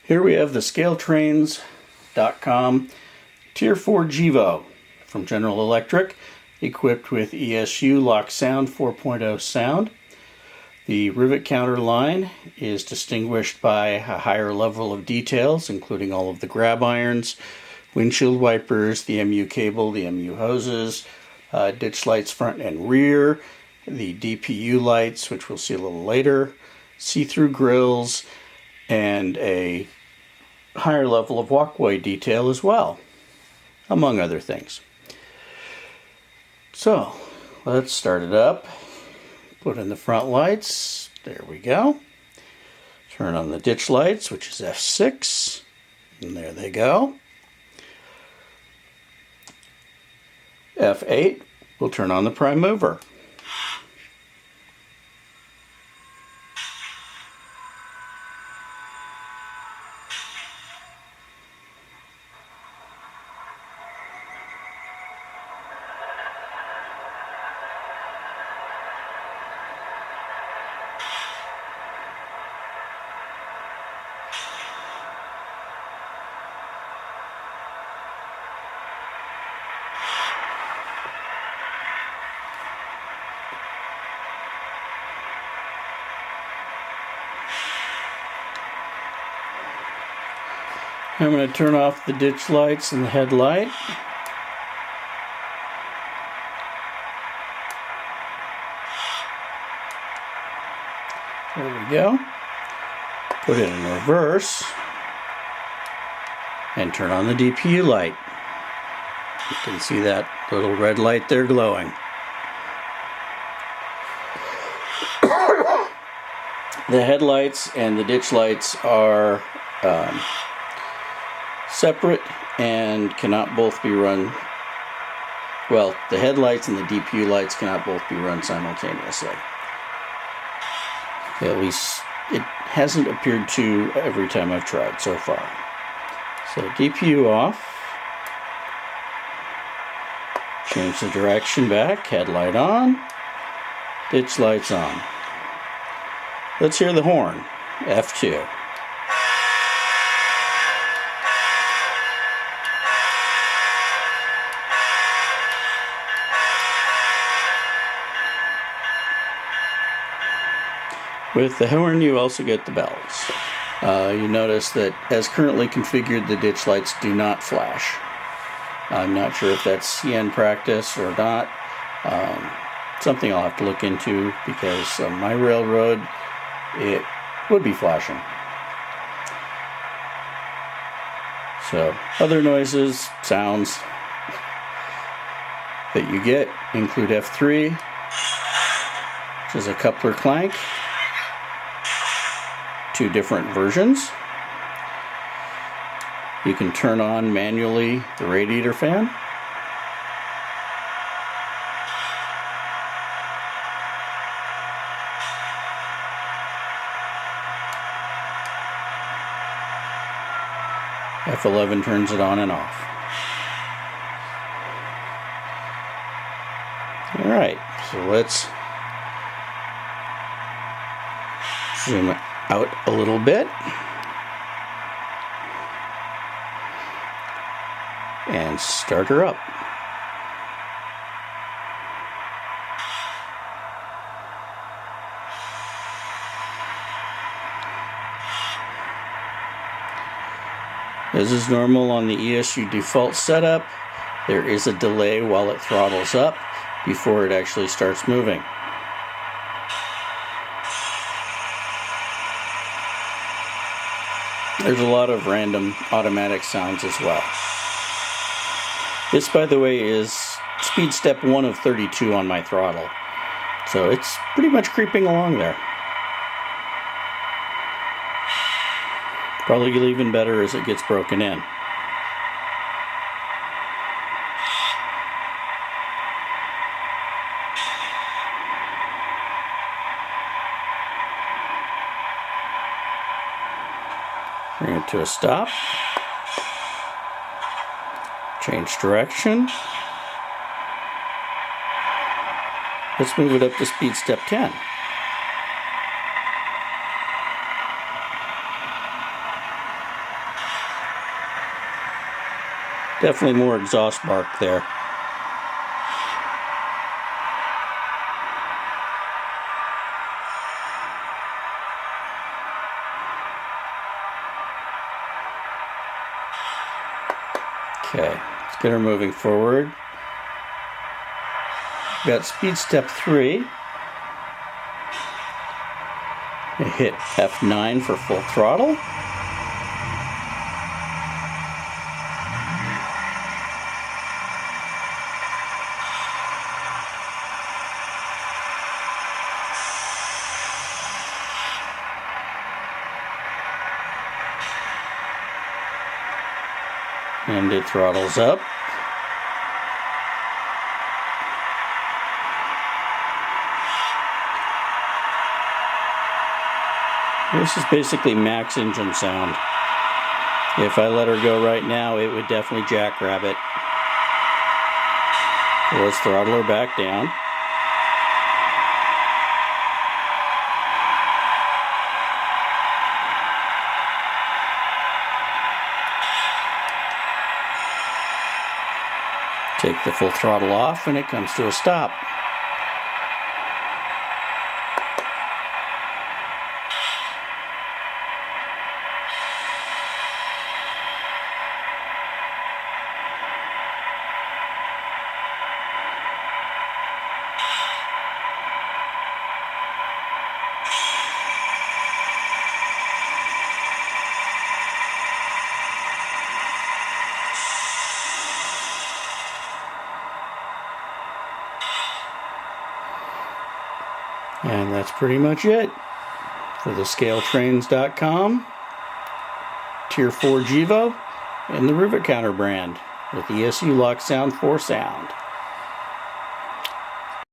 Here we have the ScaleTrains.com Tier 4 GEVO from General Electric, equipped with ESU LokSound 4.0 sound. The rivet counter line is distinguished by a higher level of details, including all of the grab irons, windshield wipers, the MU cable, the MU hoses, ditch lights front and rear, the DPU lights, which we'll see a little later, see-through grills, and a higher level of walkway detail as well, among other things. So let's start it up. Put in the front lights. There we go. Turn on the ditch lights, which is F6, and there they go. F8 will turn on the prime mover. I'm going to turn off the ditch lights and the headlight. There we go. Put it in reverse and turn on the DPU light. You can see that little red light there glowing. The headlights and the ditch lights are separate and cannot both be run. Well, the headlights and the DPU lights cannot both be run simultaneously. At least it hasn't appeared to every time I've tried so far. So DPU off. Change the direction back. Headlight on. Ditch lights on. Let's hear the horn. F2. With the horn, you also get the bells. You notice that as currently configured, the ditch lights do not flash. I'm not sure if that's CN practice or not. Something I'll have to look into, because on my railroad, it would be flashing. So, other noises, sounds that you get include F3, which is a coupler clank. Two different versions. You can turn on manually the radiator fan. F11 turns it on and off. Alright, so let's zoom out a little bit and start her up. As is normal on the ESU default setup, there is a delay while it throttles up before it actually starts moving. There's a lot of random automatic sounds as well. This, by the way, is speed step 1 of 32 on my throttle. So it's pretty much creeping along there. Probably get even better as it gets broken in. Bring it to a stop. Change direction. Let's move it up to speed step 10. Definitely more exhaust bark there. Okay, let's get her moving forward. We've got speed step 3. I hit F9 for full throttle. And it throttles up. This is basically max engine sound. If I let her go right now, it would definitely jackrabbit. So let's throttle her back down. Take the full throttle off and it comes to a stop. And that's pretty much it for the ScaleTrains.com Tier 4 GEVO and the Rivet Counter brand with ESU LokSound 4 sound.